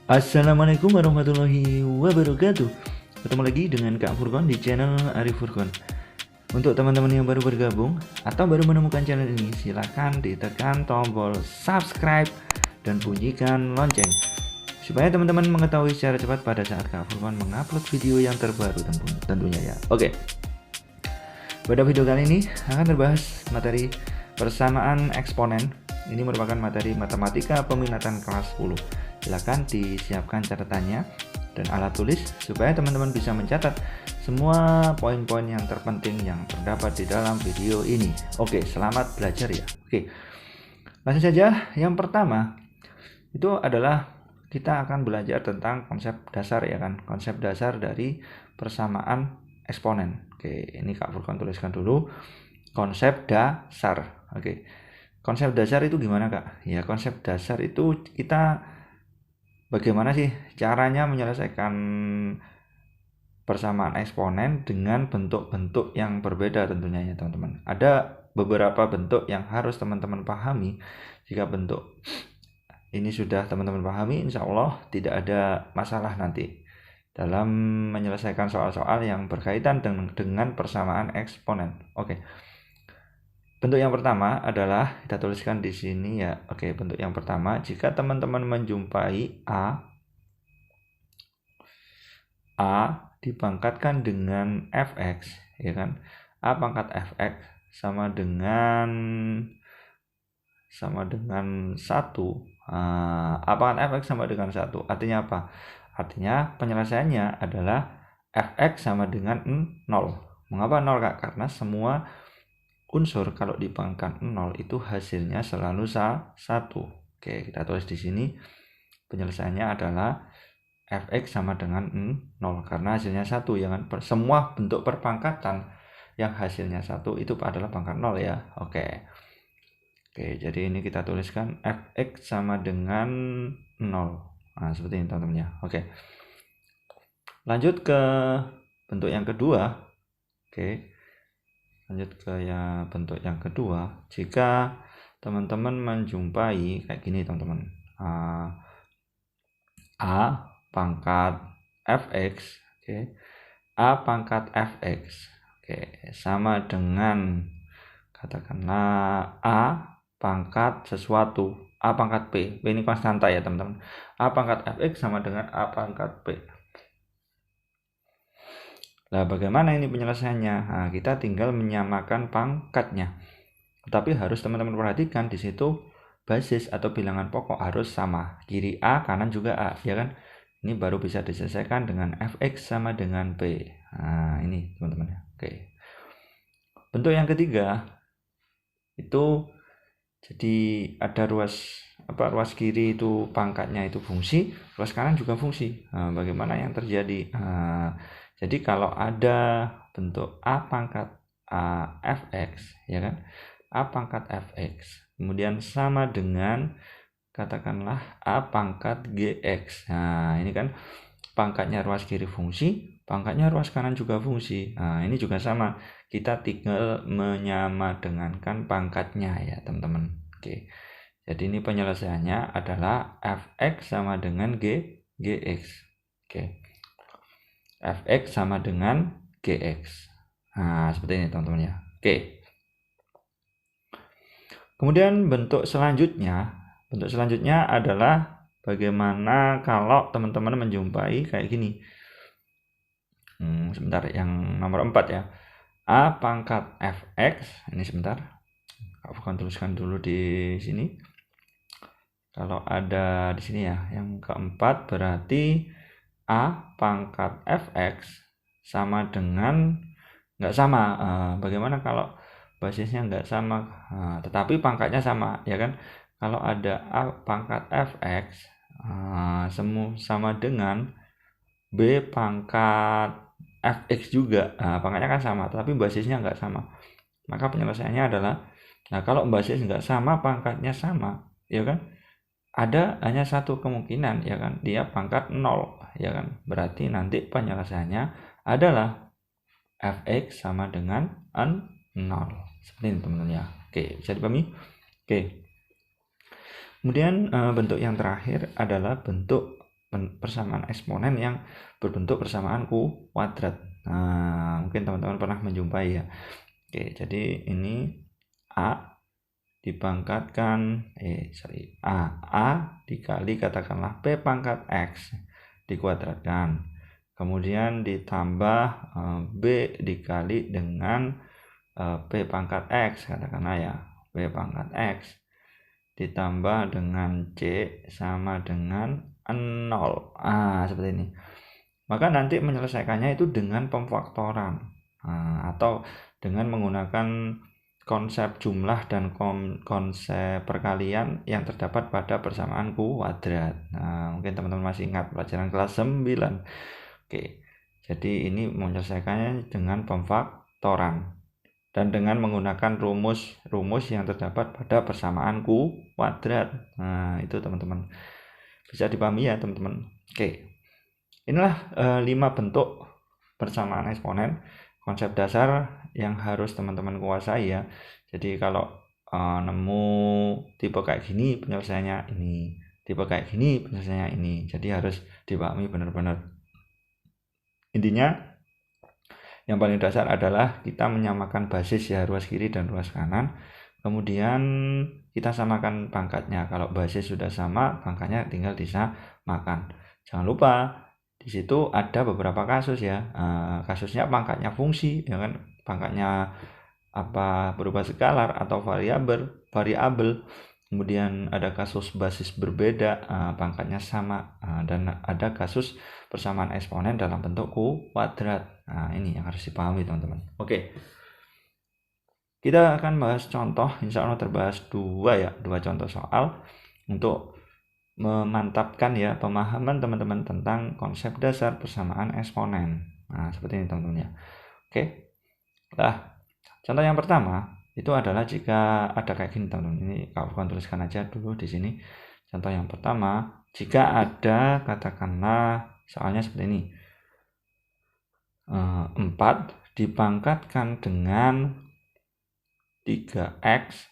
Assalamualaikum warahmatullahi wabarakatuh. Ketemu lagi dengan Kak Furkon di channel Arif Furkon. Untuk teman-teman yang baru bergabung atau baru menemukan channel ini, silahkan ditekan tombol subscribe dan bunyikan lonceng supaya teman-teman mengetahui secara cepat pada saat Kak Furkon mengupload video yang terbaru tentunya ya. Oke. Pada video kali ini akan terbahas materi persamaan eksponen. Ini merupakan materi matematika peminatan kelas 10. Silakan disiapkan catatannya dan alat tulis supaya teman-teman bisa mencatat semua poin-poin yang terpenting yang terdapat di dalam video ini. Oke, selamat belajar ya. Oke, langsung saja. Yang pertama itu adalah kita akan belajar tentang konsep dasar ya kan, konsep dasar dari persamaan eksponen. Oke, ini Kak Furkon tuliskan dulu konsep dasar. Oke, konsep dasar itu gimana Kak? Ya, konsep dasar itu kita bagaimana sih caranya menyelesaikan persamaan eksponen dengan bentuk-bentuk yang berbeda tentunya ya teman-teman. Ada beberapa bentuk yang harus teman-teman pahami. Jika bentuk ini sudah teman-teman pahami, insya Allah tidak ada masalah nanti dalam menyelesaikan soal-soal yang berkaitan dengan persamaan eksponen. Oke. Bentuk yang pertama adalah kita tuliskan di sini ya. Oke, bentuk yang pertama, jika teman-teman menjumpai A dipangkatkan dengan fx, ya kan? A pangkat fx sama dengan 1. A pangkat fx sama dengan 1. Artinya apa? Artinya penyelesaiannya adalah fx sama dengan 0. Mengapa 0 Kak? Karena semua unsur kalau dipangkat 0 itu hasilnya selalu 1. Oke, kita tulis di sini penyelesaiannya adalah fx sama dengan 0 karena hasilnya 1 ya kan. Semua bentuk perpangkatan yang hasilnya 1 itu adalah pangkat 0 ya. Oke, jadi ini kita tuliskan fx sama dengan 0. Nah, seperti ini teman-teman ya. Oke, lanjut ke bentuk yang kedua. Oke, lanjut ke bentuk yang kedua. Jika teman-teman menjumpai kayak gini teman-teman, A pangkat fx, oke, A pangkat fx, oke, sama dengan katakanlah A pangkat sesuatu, A pangkat P ini konstanta ya teman-teman. A pangkat fx sama dengan A pangkat P. Nah, bagaimana ini penyelesaiannya? Nah, kita tinggal menyamakan pangkatnya. Tetapi harus teman-teman perhatikan di situ basis atau bilangan pokok harus sama. Kiri A, kanan juga A, ya kan? Ini baru bisa diselesaikan dengan fx sama dengan P. Nah, ini teman-teman ya. Oke. Bentuk yang ketiga itu jadi ada ruas kiri itu pangkatnya itu fungsi, ruas kanan juga fungsi. Nah, bagaimana yang terjadi? Jadi kalau ada bentuk A pangkat fx, ya kan? A pangkat fx, kemudian sama dengan katakanlah A pangkat gx. Nah, ini kan pangkatnya ruas kiri fungsi, pangkatnya ruas kanan juga fungsi. Nah, ini juga sama. Kita tinggal menyamadengankan pangkatnya ya, teman-teman. Oke. Jadi ini penyelesaiannya adalah fx sama dengan gx. Oke. Fx sama dengan Gx. Nah, seperti ini teman-teman ya. Oke. Kemudian bentuk selanjutnya adalah bagaimana kalau teman-teman menjumpai kayak gini. Sebentar, yang nomor 4 ya. A pangkat Fx, ini sebentar. Aku akan tuliskan dulu di sini. Kalau ada di sini ya, yang keempat berarti A pangkat fx sama dengan nggak sama. Bagaimana kalau basisnya nggak sama tetapi pangkatnya sama ya kan? Kalau ada A pangkat fx sama dengan B pangkat fx juga, pangkatnya kan sama tapi basisnya nggak sama, maka penyelesaiannya adalah, nah kalau basis nggak sama pangkatnya sama ya kan, ada hanya satu kemungkinan ya kan, dia pangkat 0 ya kan, berarti nanti penyelesaiannya adalah fx sama dengan 0 seperti ini teman-teman ya. Oke, bisa dipahami? Oke, kemudian bentuk yang terakhir adalah bentuk persamaan eksponen yang berbentuk persamaan kuadrat. Nah, mungkin teman-teman pernah menjumpai ya. Oke, jadi ini A dipangkatkan A dikali katakanlah P pangkat X dikuadratkan, kemudian ditambah B dikali dengan P pangkat X katakanlah ya, P pangkat X ditambah dengan C sama dengan 0. Seperti ini. Maka nanti menyelesaikannya itu dengan pemfaktoran atau dengan menggunakan konsep jumlah dan konsep perkalian yang terdapat pada persamaan kuadrat. Mungkin teman-teman masih ingat pelajaran kelas 9. Oke, jadi ini menyelesaikannya dengan pemfaktoran dan dengan menggunakan rumus yang terdapat pada persamaan kuadrat. Itu teman-teman bisa dipahami ya teman-teman. Oke, inilah 5 bentuk persamaan eksponen, konsep dasar yang harus teman-teman kuasai ya. Jadi kalau nemu tipe kayak gini penyelesaiannya ini, tipe kayak gini penyelesaiannya ini, jadi harus dipahami benar-benar. Intinya yang paling dasar adalah kita menyamakan basis ya, ruas kiri dan ruas kanan, kemudian kita samakan pangkatnya. Kalau basis sudah sama, pangkatnya tinggal disamakan. Jangan lupa di situ ada beberapa kasus ya. Kasusnya pangkatnya fungsi ya kan, pangkatnya apa berupa skalar atau variabel. Kemudian ada kasus basis berbeda, pangkatnya sama, dan ada kasus persamaan eksponen dalam bentuk kuadrat. Ini yang harus dipahami teman-teman. Oke, kita akan bahas contoh, insya Allah terbahas dua contoh soal untuk memantapkan ya pemahaman teman-teman tentang konsep dasar persamaan eksponen. Seperti ini teman-teman ya. Oke, contoh yang pertama itu adalah jika ada kayak gini teman-teman. Ini kawan tuliskan aja dulu di sini. Contoh yang pertama, jika ada katakanlah soalnya seperti ini. 4 dipangkatkan dengan 3x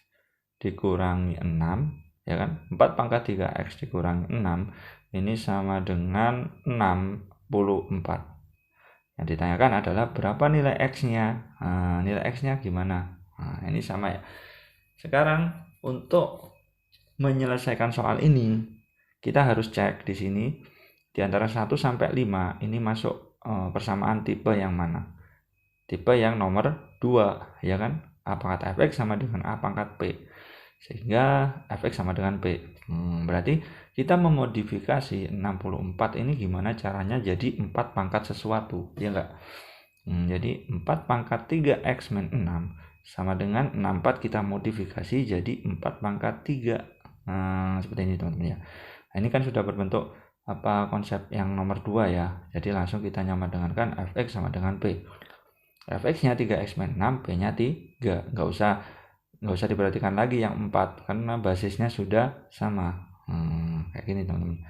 dikurangi 6 ya kan. 4 pangkat 3x dikurangi 6 ini sama dengan 64. Yang ditanyakan adalah berapa nilai x-nya. Nilai x-nya gimana? Ini sama ya. Sekarang untuk menyelesaikan soal ini kita harus cek di sini di antara 1 sampai 5 ini masuk persamaan tipe yang mana? Tipe yang nomor 2 ya kan? A pangkat fx sama dengan A pangkat p, sehingga fx sama dengan p. Berarti kita memodifikasi 64 ini gimana caranya jadi 4 pangkat sesuatu ya enggak? Jadi 4 pangkat 3x min 6 sama dengan 64 kita modifikasi jadi 4 pangkat 3. Seperti ini teman-teman ya. Ini kan sudah berbentuk konsep yang nomor 2 ya. Jadi langsung kita nyamankan fx sama dengan p. Fx-nya 3x min 6, p-nya 3. Nggak usah diperhatikan lagi yang 4 karena basisnya sudah sama. Kayak gini teman-teman.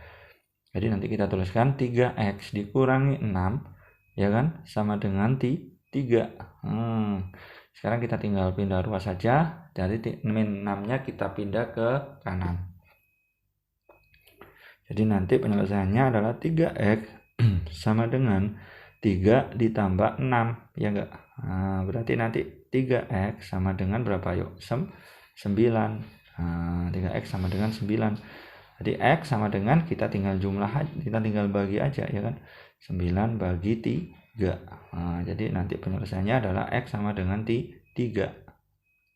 Jadi nanti kita tuliskan 3x dikurangi 6 ya kan sama dengan 3. Sekarang kita tinggal pindah ruas saja. Dari min 6-nya kita pindah ke kanan. Jadi nanti penyelesaiannya adalah 3x sama dengan 3 ditambah 6 ya enggak? Berarti nanti 3x sama dengan berapa yuk? 9. 3x sama dengan 9. Jadi x sama dengan kita tinggal kita tinggal bagi aja ya kan? 9 bagi 3. Jadi nanti penyelesaiannya adalah x sama dengan 3.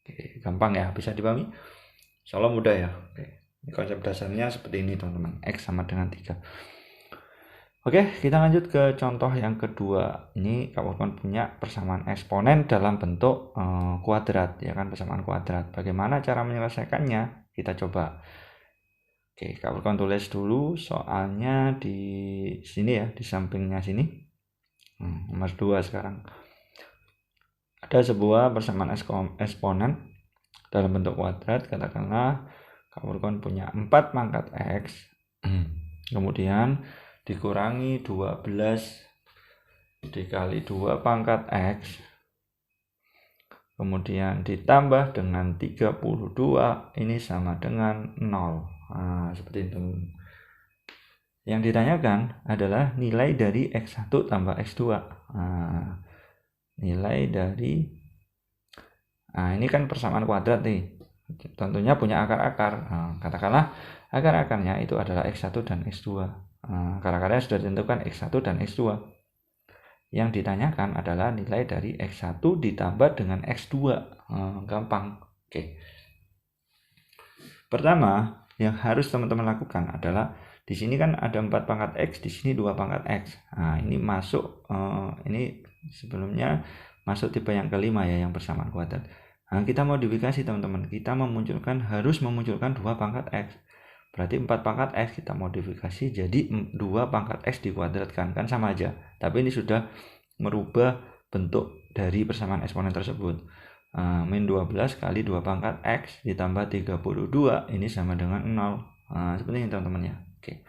Oke, gampang ya, bisa dipahami? Insyaallah mudah ya. Oke. Konsep dasarnya seperti ini teman-teman, x sama dengan 3. Oke, kita lanjut ke contoh yang kedua. Ini kawan-kawan punya persamaan eksponen dalam bentuk kuadrat ya kan, persamaan kuadrat. Bagaimana cara menyelesaikannya? Kita coba. Oke, kawan-kawan tulis dulu soalnya di sini ya, di sampingnya sini. Nomor 2 sekarang. Ada sebuah persamaan eksponen dalam bentuk kuadrat, katakanlah kawan-kawan punya 4 pangkat x, kemudian dikurangi 12 dikali 2 pangkat x, kemudian ditambah dengan 32, ini sama dengan 0. Seperti itu. Yang ditanyakan adalah nilai dari X1 tambah X2. Nilai dari ini kan persamaan kuadrat nih. Tentunya punya akar-akar. Katakanlah akar-akarnya itu adalah X1 dan X2. Akar-akarnya sudah ditentukan X1 dan X2. Yang ditanyakan adalah nilai dari X1 ditambah dengan X2. Gampang. Oke. Pertama, yang harus teman-teman lakukan adalah di sini kan ada 4 pangkat X, di sini 2 pangkat X. Ini masuk, ini sebelumnya masuk tipe yang kelima ya, yang persamaan kuadrat. Kita modifikasi teman-teman, kita harus memunculkan 2 pangkat X. Berarti 4 pangkat X kita modifikasi jadi 2 pangkat X dikuadratkan, kan sama aja. Tapi ini sudah merubah bentuk dari persamaan eksponen tersebut. Min 12 kali 2 pangkat X ditambah 32 ini sama dengan 0. Seperti ini teman-teman ya. Oke.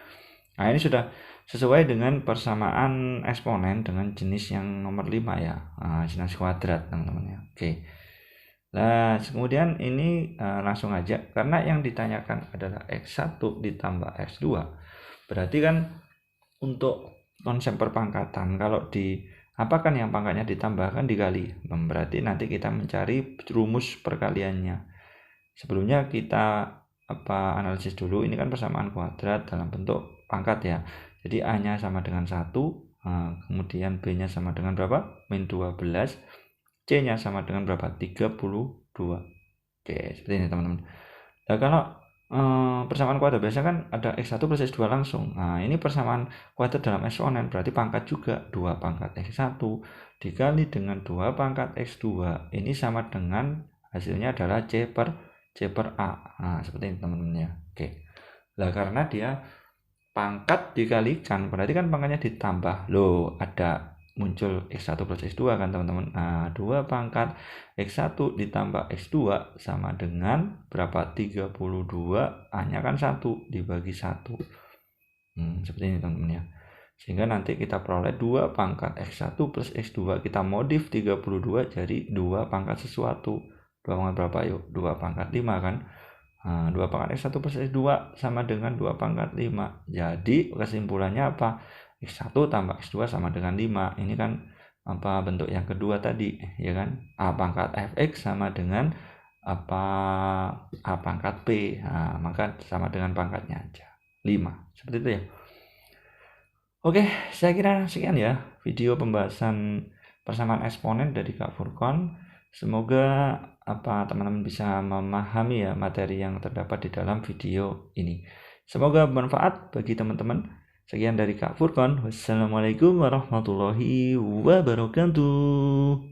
Ini sudah sesuai dengan persamaan eksponen dengan jenis yang nomor 5 ya. Jenis kuadrat teman-teman ya. Oke. Nah, kemudian ini langsung aja, karena yang ditanyakan adalah X1 ditambah X2. Berarti kan untuk konsep perpangkatan, kalau di apa kan yang pangkatnya ditambahkan dikali, berarti nanti kita mencari rumus perkaliannya. Sebelumnya kita analisis dulu, ini kan persamaan kuadrat dalam bentuk pangkat ya. Jadi A-nya sama dengan 1, kemudian B-nya sama dengan berapa? Min 12. C-nya sama dengan berapa? 32. Oke, seperti ini teman-teman. Nah, kalau persamaan kuadrat biasa kan ada X1 plus X2 langsung. Ini persamaan kuadrat dalam eksponen, berarti pangkat juga 2 pangkat X1 dikali dengan 2 pangkat X2. Ini sama dengan hasilnya adalah C per A. Seperti ini teman-teman ya. Oke. Nah, karena dia pangkat dikalikan, berarti kan pangkatnya ditambah. Loh, ada muncul X1 plus X2 kan teman-teman. 2 pangkat X1 ditambah X2 sama dengan berapa? 32. A-nya kan 1 dibagi 1. Seperti ini teman-teman ya. Sehingga nanti kita peroleh 2 pangkat X1 plus X2. Kita modif 32 jadi 2 pangkat sesuatu. 2 pangkat berapa yuk? 2 pangkat 5 kan. 2 pangkat X1 plus X2 sama dengan 2 pangkat 5. Jadi kesimpulannya apa? X1 tambah X2 sama dengan 5. Ini kan bentuk yang kedua tadi ya kan. A pangkat Fx sama dengan A pangkat P. Maka sama dengan pangkatnya aja 5. Seperti itu ya. Oke, saya kira sekian ya video pembahasan persamaan eksponen dari Kak Furqon. Semoga teman-teman bisa memahami ya materi yang terdapat di dalam video ini. Semoga bermanfaat bagi teman-teman. Sekian dari Kak Furqon. Wassalamualaikum warahmatullahi wabarakatuh.